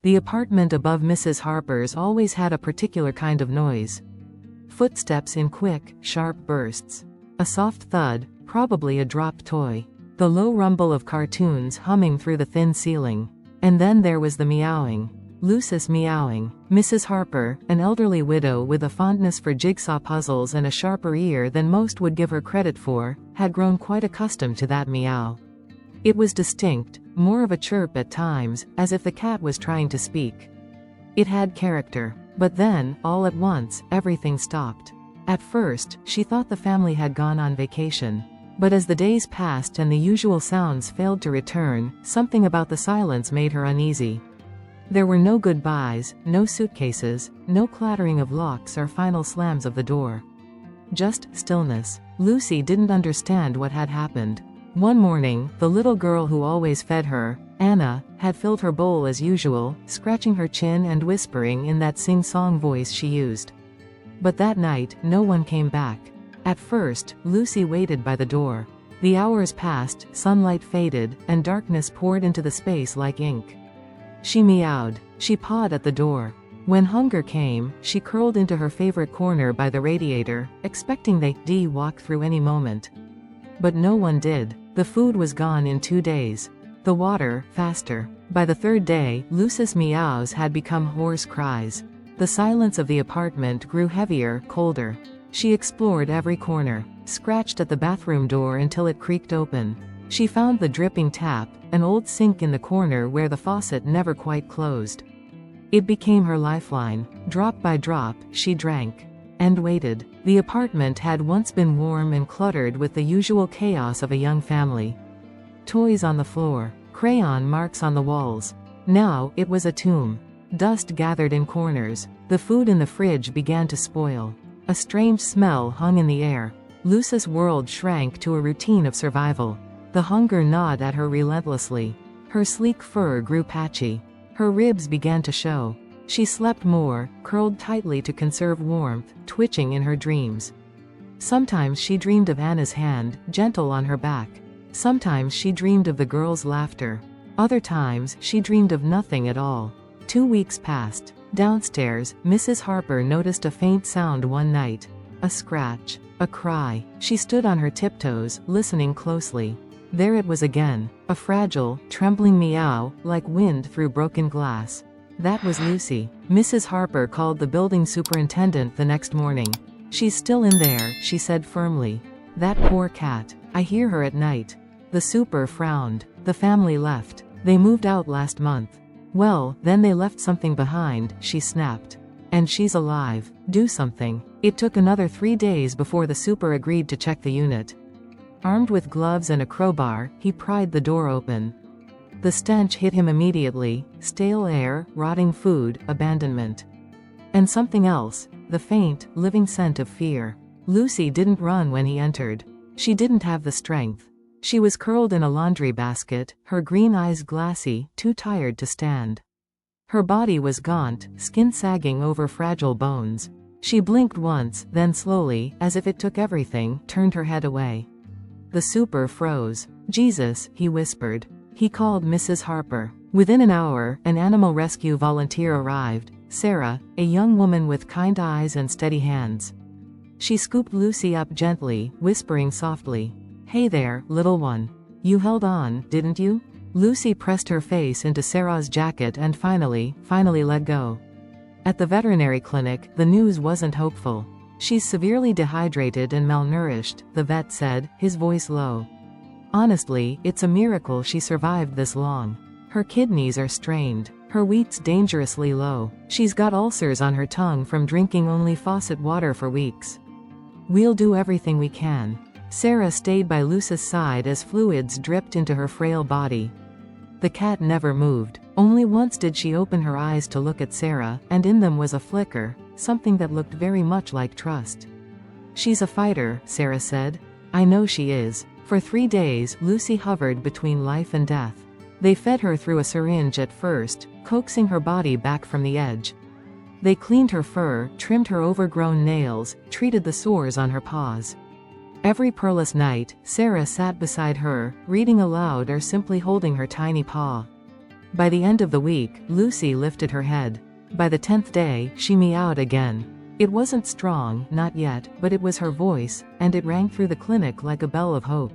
The apartment above Mrs. Harper's always had a particular kind of noise. Footsteps in quick, sharp bursts. A soft thud, probably a dropped toy. The low rumble of cartoons humming through the thin ceiling. And then there was the meowing. Lucy's meowing. Mrs. Harper, an elderly widow with a fondness for jigsaw puzzles and a sharper ear than most would give her credit for, had grown quite accustomed to that meow. It was distinct, more of a chirp at times, as if the cat was trying to speak. It had character. But then, all at once, everything stopped. At first, she thought the family had gone on vacation. But as the days passed and the usual sounds failed to return, something about the silence made her uneasy. There were no goodbyes, no suitcases, no clattering of locks or final slams of the door. Just stillness. Lucy didn't understand what had happened. One morning, the little girl who always fed her, Anna, had filled her bowl as usual, scratching her chin and whispering in that sing-song voice she used. But that night, no one came back. At first, Lucy waited by the door. The hours passed, sunlight faded, and darkness poured into the space like ink. She meowed. She pawed at the door. When hunger came, she curled into her favorite corner by the radiator, expecting they'd walk through any moment. But no one did. The food was gone in 2 days. The water, faster. By the third day, Lucy's meows had become hoarse cries. The silence of the apartment grew heavier, colder. She explored every corner, scratched at the bathroom door until it creaked open. She found the dripping tap, an old sink in the corner where the faucet never quite closed. It became her lifeline. Drop by drop, she drank. And waited. The apartment had once been warm and cluttered with the usual chaos of a young family. Toys on the floor, crayon marks on the walls. Now, it was a tomb. Dust gathered in corners. The food in the fridge began to spoil. A strange smell hung in the air. Lucy's world shrank to a routine of survival. The hunger gnawed at her relentlessly. Her sleek fur grew patchy. Her ribs began to show. She slept more, curled tightly to conserve warmth, twitching in her dreams. Sometimes she dreamed of Anna's hand, gentle on her back. Sometimes she dreamed of the girl's laughter. Other times, she dreamed of nothing at all. 2 weeks passed. Downstairs, Mrs. Harper noticed a faint sound one night. A scratch. A cry. She stood on her tiptoes, listening closely. There it was again. A fragile, trembling meow, like wind through broken glass. That was Lucy. Mrs. Harper called the building superintendent the next morning. "She's still in there," she said firmly. "That poor cat. I hear her at night." The super frowned. "The family left. They moved out last month." "Well, then they left something behind," she snapped. "And she's alive. Do something." It took another 3 days before the super agreed to check the unit. Armed with gloves and a crowbar, he pried the door open. The stench hit him immediately: stale air, rotting food, abandonment. And something else, the faint, living scent of fear. Lucy didn't run when he entered. She didn't have the strength. She was curled in a laundry basket, her green eyes glassy, too tired to stand. Her body was gaunt, skin sagging over fragile bones. She blinked once, then slowly, as if it took everything, turned her head away. The super froze. "Jesus," he whispered. He called Mrs. Harper. Within an hour, an animal rescue volunteer arrived, Sarah, a young woman with kind eyes and steady hands. She scooped Lucy up gently, whispering softly, "Hey there, little one. You held on, didn't you?" Lucy pressed her face into Sarah's jacket and finally let go. At the veterinary clinic, the news wasn't hopeful. "She's severely dehydrated and malnourished," the vet said, his voice low. "Honestly, it's a miracle she survived this long. Her kidneys are strained. Her wheat's dangerously low. She's got ulcers on her tongue from drinking only faucet water for weeks. We'll do everything we can." Sarah stayed by Lucy's side as fluids dripped into her frail body. The cat never moved. Only once did she open her eyes to look at Sarah, and in them was a flicker, something that looked very much like trust. "She's a fighter," Sarah said. "I know she is." For 3 days, Lucy hovered between life and death. They fed her through a syringe at first, coaxing her body back from the edge. They cleaned her fur, trimmed her overgrown nails, treated the sores on her paws. Every purless night, Sarah sat beside her, reading aloud or simply holding her tiny paw. By the end of the week, Lucy lifted her head. By the 10th day, she meowed again. It wasn't strong, not yet, but it was her voice, and it rang through the clinic like a bell of hope.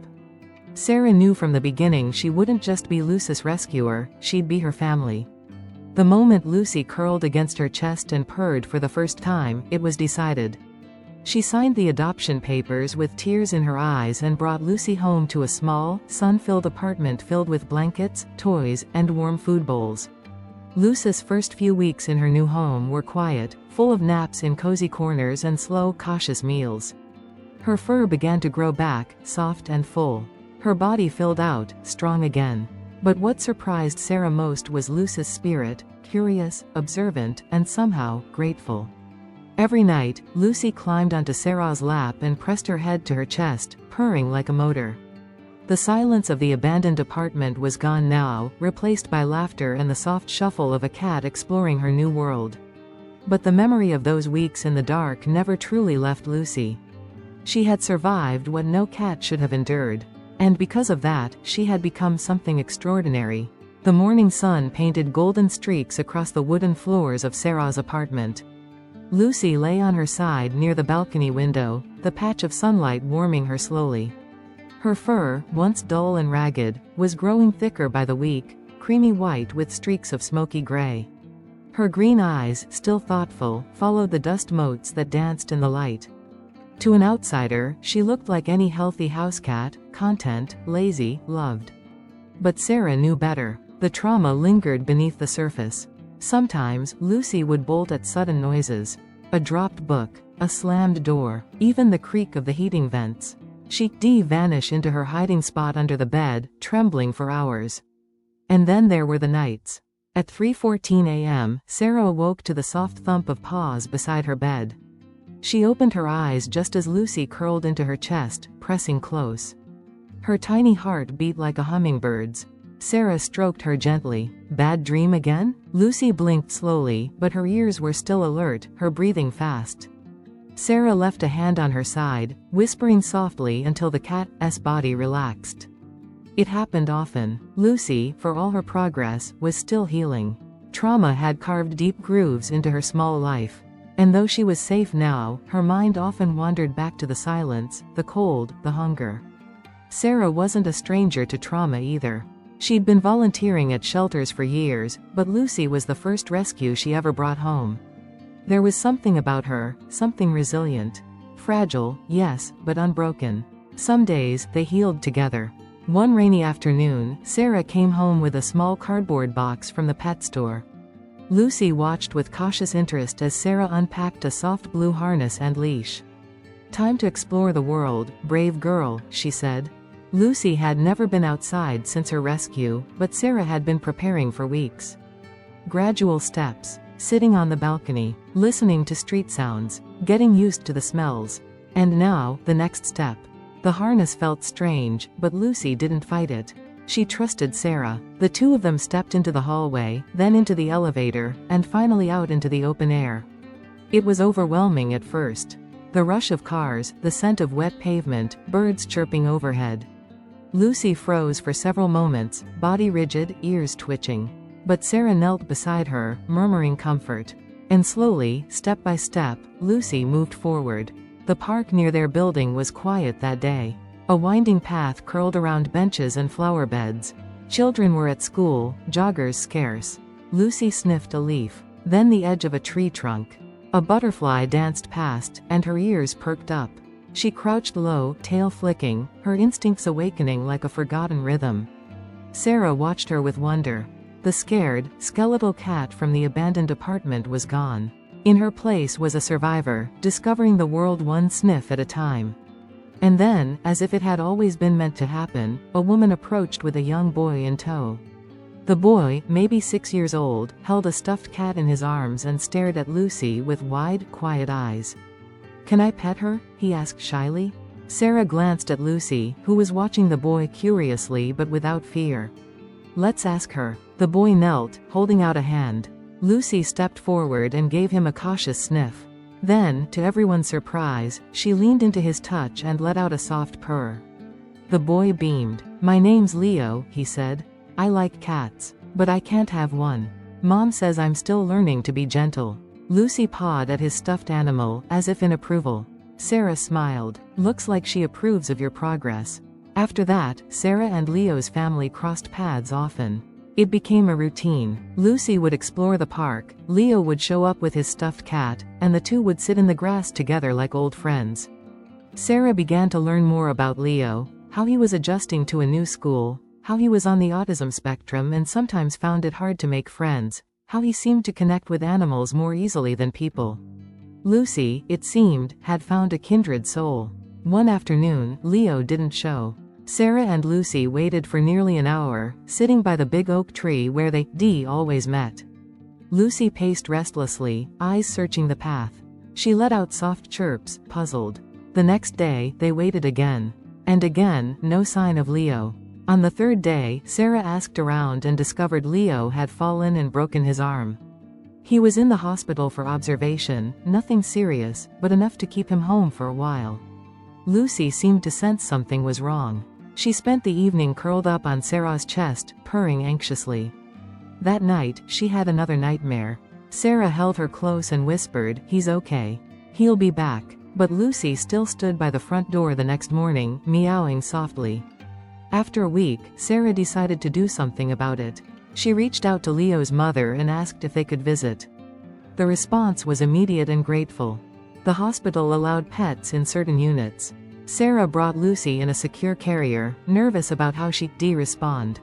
Sarah knew from the beginning she wouldn't just be Lucy's rescuer, she'd be her family. The moment Lucy curled against her chest and purred for the first time, it was decided. She signed the adoption papers with tears in her eyes and brought Lucy home to a small, sun-filled apartment filled with blankets, toys, and warm food bowls. Lucy's first few weeks in her new home were quiet, full of naps in cozy corners and slow, cautious meals. Her fur began to grow back, soft and full. Her body filled out, strong again. But what surprised Sarah most was Lucy's spirit, curious, observant, and somehow, grateful. Every night, Lucy climbed onto Sarah's lap and pressed her head to her chest, purring like a motor. The silence of the abandoned apartment was gone now, replaced by laughter and the soft shuffle of a cat exploring her new world. But the memory of those weeks in the dark never truly left Lucy. She had survived what no cat should have endured. And because of that, she had become something extraordinary. The morning sun painted golden streaks across the wooden floors of Sarah's apartment. Lucy lay on her side near the balcony window, the patch of sunlight warming her slowly. Her fur, once dull and ragged, was growing thicker by the week, creamy white with streaks of smoky gray. Her green eyes, still thoughtful, followed the dust motes that danced in the light. To an outsider, she looked like any healthy house cat, content, lazy, loved. But Sarah knew better. The trauma lingered beneath the surface. Sometimes, Lucy would bolt at sudden noises. A dropped book, a slammed door, even the creak of the heating vents. She'd vanish into her hiding spot under the bed, trembling for hours. And then there were the nights. At 3:14 a.m., Sarah awoke to the soft thump of paws beside her bed. She opened her eyes just as Lucy curled into her chest, pressing close. Her tiny heart beat like a hummingbird's. Sarah stroked her gently. Bad dream again? Lucy blinked slowly, but her ears were still alert, her breathing fast. Sarah left a hand on her side, whispering softly until the cat's body relaxed. It happened often. Lucy, for all her progress, was still healing. Trauma had carved deep grooves into her small life. And though she was safe now, her mind often wandered back to the silence, the cold, the hunger. Sarah wasn't a stranger to trauma either. She'd been volunteering at shelters for years, but Lucy was the first rescue she ever brought home. There was something about her, something resilient. Fragile, yes, but unbroken. Some days, they healed together. One rainy afternoon, Sarah came home with a small cardboard box from the pet store. Lucy watched with cautious interest as Sarah unpacked a soft blue harness and leash. "Time to explore the world, brave girl," she said. Lucy had never been outside since her rescue, but Sarah had been preparing for weeks. Gradual steps. Sitting on the balcony, listening to street sounds, getting used to the smells. And now, the next step. The harness felt strange, but Lucy didn't fight it. She trusted Sarah. The two of them stepped into the hallway, then into the elevator, and finally out into the open air. It was overwhelming at first. The rush of cars, the scent of wet pavement, birds chirping overhead. Lucy froze for several moments, body rigid, ears twitching. But Sarah knelt beside her, murmuring comfort. And slowly, step by step, Lucy moved forward. The park near their building was quiet that day. A winding path curled around benches and flower beds. Children were at school, joggers scarce. Lucy sniffed a leaf, then the edge of a tree trunk. A butterfly danced past, and her ears perked up. She crouched low, tail flicking, her instincts awakening like a forgotten rhythm. Sarah watched her with wonder. The scared, skeletal cat from the abandoned apartment was gone. In her place was a survivor, discovering the world one sniff at a time. And then, as if it had always been meant to happen, a woman approached with a young boy in tow. The boy, maybe 6 years old, held a stuffed cat in his arms and stared at Lucy with wide, quiet eyes. "Can I pet her?" he asked shyly. Sarah glanced at Lucy, who was watching the boy curiously but without fear. "Let's ask her." The boy knelt, holding out a hand. Lucy stepped forward and gave him a cautious sniff. Then, to everyone's surprise, she leaned into his touch and let out a soft purr. The boy beamed. "My name's Leo," he said. "I like cats." But I can't have one. Mom says I'm still learning to be gentle. Lucy pawed at his stuffed animal, as if in approval. Sarah smiled. Looks like she approves of your progress. After that, Sarah and Leo's family crossed paths often. It became a routine. Lucy would explore the park, Leo would show up with his stuffed cat, and the two would sit in the grass together like old friends. Sarah began to learn more about Leo, how he was adjusting to a new school, how he was on the autism spectrum and sometimes found it hard to make friends, how he seemed to connect with animals more easily than people. Lucy, it seemed, had found a kindred soul. One afternoon, Leo didn't show. Sarah and Lucy waited for nearly an hour, sitting by the big oak tree where they always met. Lucy paced restlessly, eyes searching the path. She let out soft chirps, puzzled. The next day, they waited again. And again, no sign of Leo. On the third day, Sarah asked around and discovered Leo had fallen and broken his arm. He was in the hospital for observation, nothing serious, but enough to keep him home for a while. Lucy seemed to sense something was wrong. She spent the evening curled up on Sarah's chest, purring anxiously. That night, she had another nightmare. Sarah held her close and whispered, "He's okay. He'll be back." But Lucy still stood by the front door the next morning, meowing softly. After a week, Sarah decided to do something about it. She reached out to Leo's mother and asked if they could visit. The response was immediate and grateful. The hospital allowed pets in certain units. Sarah brought Lucy in a secure carrier, nervous about how she'd respond.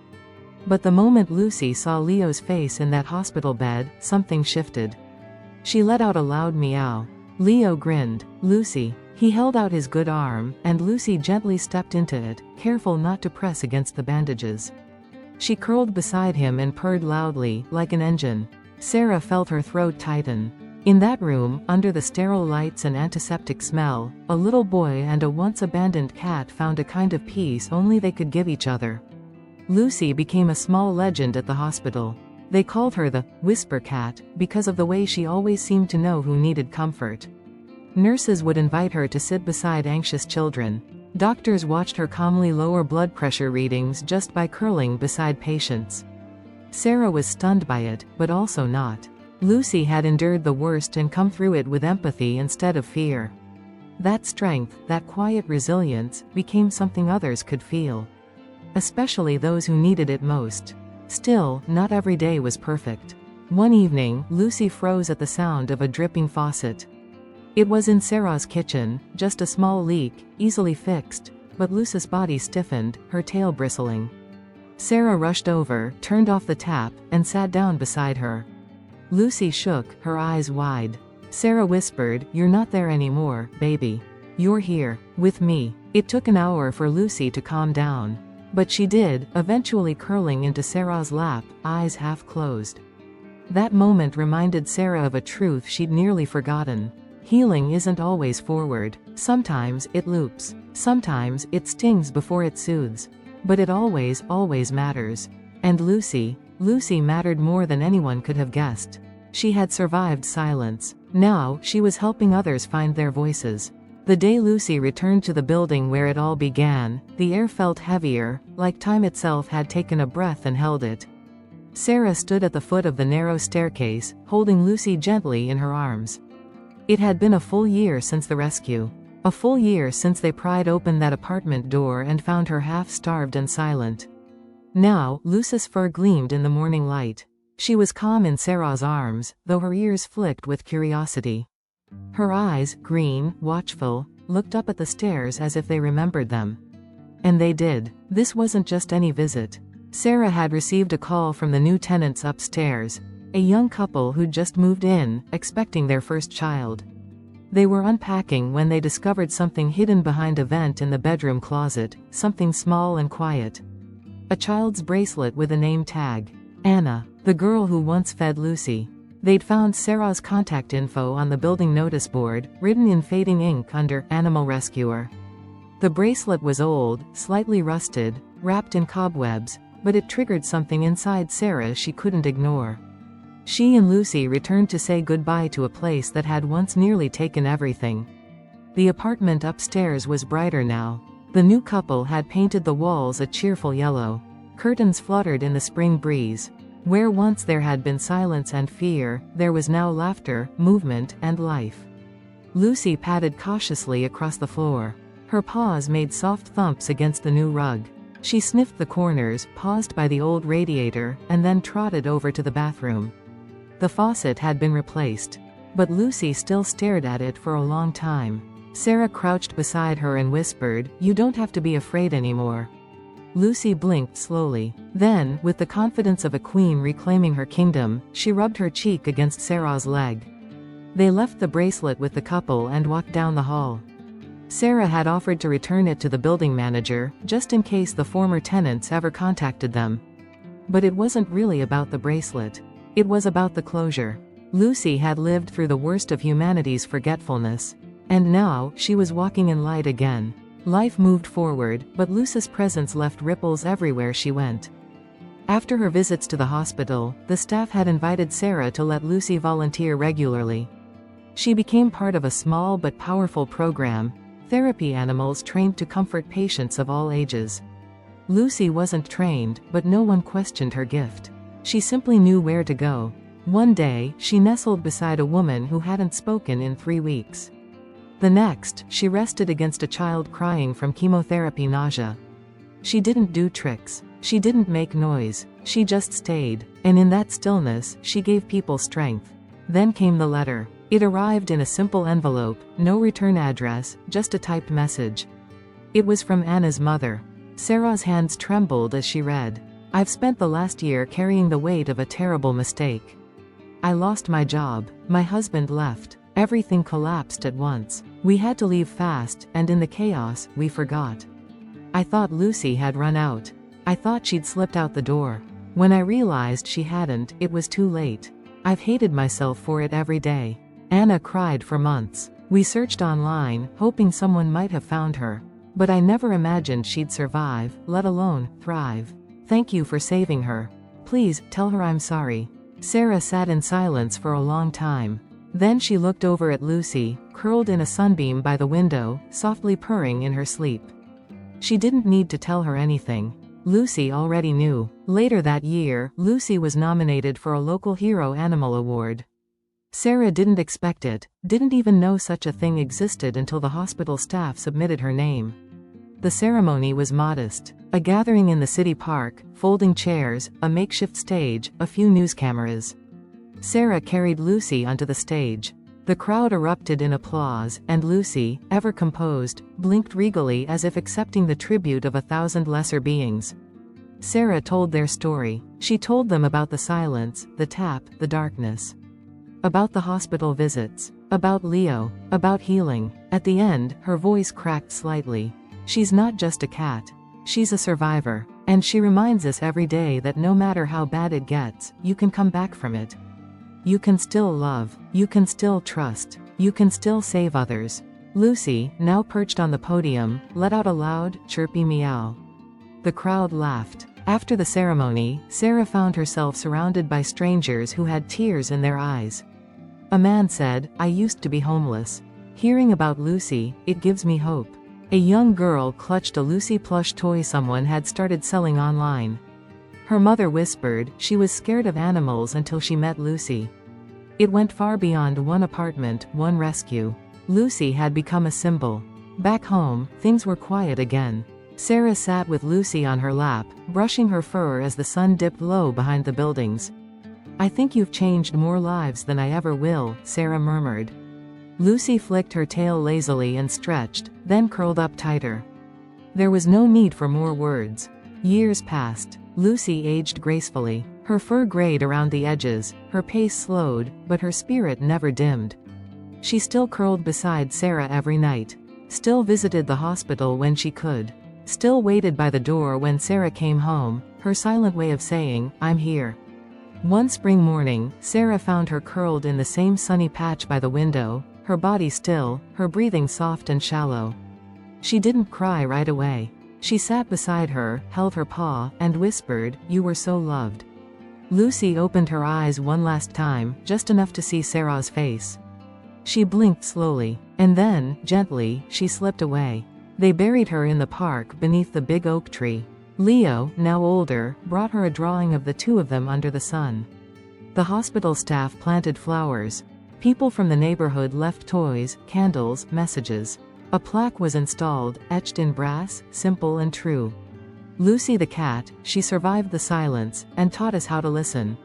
But the moment Lucy saw Leo's face in that hospital bed, something shifted. She let out a loud meow. Leo grinned. "Lucy." He held out his good arm, and Lucy gently stepped into it, careful not to press against the bandages. She curled beside him and purred loudly, like an engine. Sarah felt her throat tighten. In that room, under the sterile lights and antiseptic smell, a little boy and a once-abandoned cat found a kind of peace only they could give each other. Lucy became a small legend at the hospital. They called her the "Whisper Cat" because of the way she always seemed to know who needed comfort. Nurses would invite her to sit beside anxious children. Doctors watched her calmly lower blood pressure readings just by curling beside patients. Sarah was stunned by it, but also not. Lucy had endured the worst and come through it with empathy instead of fear. That strength, that quiet resilience, became something others could feel. Especially those who needed it most. Still, not every day was perfect. One evening, Lucy froze at the sound of a dripping faucet. It was in Sarah's kitchen, just a small leak, easily fixed, but Lucy's body stiffened, her tail bristling. Sarah rushed over, turned off the tap, and sat down beside her. Lucy shook, her eyes wide. Sarah whispered, "You're not there anymore, baby. You're here, with me." It took an hour for Lucy to calm down. But she did, eventually curling into Sarah's lap, eyes half closed. That moment reminded Sarah of a truth she'd nearly forgotten. Healing isn't always forward. Sometimes, it loops. Sometimes, it stings before it soothes. But it always matters. And Lucy mattered more than anyone could have guessed. She had survived silence. Now, she was helping others find their voices. The day Lucy returned to the building where it all began, the air felt heavier, like time itself had taken a breath and held it. Sarah stood at the foot of the narrow staircase, holding Lucy gently in her arms. It had been a full year since the rescue. A full year since they pried open that apartment door and found her half-starved and silent. Now, Lucy's fur gleamed in the morning light. She was calm in Sarah's arms, though her ears flicked with curiosity. Her eyes, green, watchful, looked up at the stairs as if they remembered them. And they did. This wasn't just any visit. Sarah had received a call from the new tenants upstairs, a young couple who'd just moved in, expecting their first child. They were unpacking when they discovered something hidden behind a vent in the bedroom closet, something small and quiet. A child's bracelet with a name tag. Anna, the girl who once fed Lucy. They'd found Sarah's contact info on the building notice board, written in fading ink under "Animal Rescuer." The bracelet was old, slightly rusted, wrapped in cobwebs, but it triggered something inside Sarah she couldn't ignore. She and Lucy returned to say goodbye to a place that had once nearly taken everything. The apartment upstairs was brighter now. The new couple had painted the walls a cheerful yellow. Curtains fluttered in the spring breeze. Where once there had been silence and fear, there was now laughter, movement, and life. Lucy padded cautiously across the floor. Her paws made soft thumps against the new rug. She sniffed the corners, paused by the old radiator, and then trotted over to the bathroom. The faucet had been replaced. But Lucy still stared at it for a long time. Sarah crouched beside her and whispered, "You don't have to be afraid anymore." Lucy blinked slowly. Then, with the confidence of a queen reclaiming her kingdom, she rubbed her cheek against Sarah's leg. They left the bracelet with the couple and walked down the hall. Sarah had offered to return it to the building manager, just in case the former tenants ever contacted them. But it wasn't really about the bracelet. It was about the closure. Lucy had lived through the worst of humanity's forgetfulness. And now, she was walking in light again. Life moved forward, but Lucy's presence left ripples everywhere she went. After her visits to the hospital, the staff had invited Sarah to let Lucy volunteer regularly. She became part of a small but powerful program, therapy animals trained to comfort patients of all ages. Lucy wasn't trained, but no one questioned her gift. She simply knew where to go. One day, she nestled beside a woman who hadn't spoken in 3 weeks. The next, she rested against a child crying from chemotherapy nausea. She didn't do tricks. She didn't make noise. She just stayed. And in that stillness, she gave people strength. Then came the letter. It arrived in a simple envelope, no return address, just a typed message. It was from Anna's mother. Sarah's hands trembled as she read. "I've spent the last year carrying the weight of a terrible mistake. I lost my job. My husband left. Everything collapsed at once. We had to leave fast, and in the chaos, we forgot. I thought Lucy had run out. I thought she'd slipped out the door. When I realized she hadn't, it was too late. I've hated myself for it every day." Anna cried for months. "We searched online, hoping someone might have found her. But I never imagined she'd survive, let alone thrive. Thank you for saving her. Please, tell her I'm sorry." Sarah sat in silence for a long time. Then she looked over at Lucy, curled in a sunbeam by the window, softly purring in her sleep. She didn't need to tell her anything. Lucy already knew. Later that year, Lucy was nominated for a local Hero Animal Award. Sarah didn't expect it, didn't even know such a thing existed until the hospital staff submitted her name. The ceremony was modest. A gathering in the city park, folding chairs, a makeshift stage, a few news cameras. Sarah carried Lucy onto the stage. The crowd erupted in applause, and Lucy, ever composed, blinked regally as if accepting the tribute of 1,000 lesser beings. Sarah told their story. She told them about the silence, the tap, the darkness. About the hospital visits. About Leo. About healing. At the end, her voice cracked slightly. "She's not just a cat. She's a survivor. And she reminds us every day that no matter how bad it gets, you can come back from it. You can still love. You can still trust. You can still save others." Lucy, now perched on the podium, let out a loud, chirpy meow. The crowd laughed. After the ceremony, Sarah found herself surrounded by strangers who had tears in their eyes. A man said, "I used to be homeless. Hearing about Lucy, it gives me hope." A young girl clutched a Lucy plush toy someone had started selling online. Her mother whispered, she was scared of animals until she met Lucy. It went far beyond one apartment, one rescue. Lucy had become a symbol. Back home, things were quiet again. Sarah sat with Lucy on her lap, brushing her fur as the sun dipped low behind the buildings. "I think you've changed more lives than I ever will," Sarah murmured. Lucy flicked her tail lazily and stretched, then curled up tighter. There was no need for more words. Years passed. Lucy aged gracefully. Her fur grayed around the edges, her pace slowed, but her spirit never dimmed. She still curled beside Sarah every night. Still visited the hospital when she could. Still waited by the door when Sarah came home, her silent way of saying, "I'm here." One spring morning, Sarah found her curled in the same sunny patch by the window, her body still, her breathing soft and shallow. She didn't cry right away. She sat beside her, held her paw, and whispered, "You were so loved." Lucy opened her eyes one last time, just enough to see Sarah's face. She blinked slowly. And then, gently, she slipped away. They buried her in the park beneath the big oak tree. Leo, now older, brought her a drawing of the two of them under the sun. The hospital staff planted flowers. People from the neighborhood left toys, candles, messages. A plaque was installed, etched in brass, simple and true. Lucy the cat, she survived the silence, and taught us how to listen.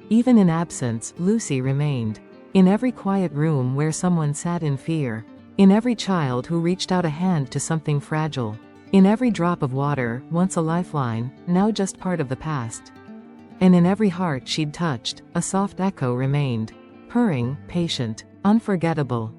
Even in absence, Lucy remained. In every quiet room where someone sat in fear. In every child who reached out a hand to something fragile. In every drop of water, once a lifeline, now just part of the past. And in every heart she'd touched, a soft echo remained. Purring, patient, unforgettable.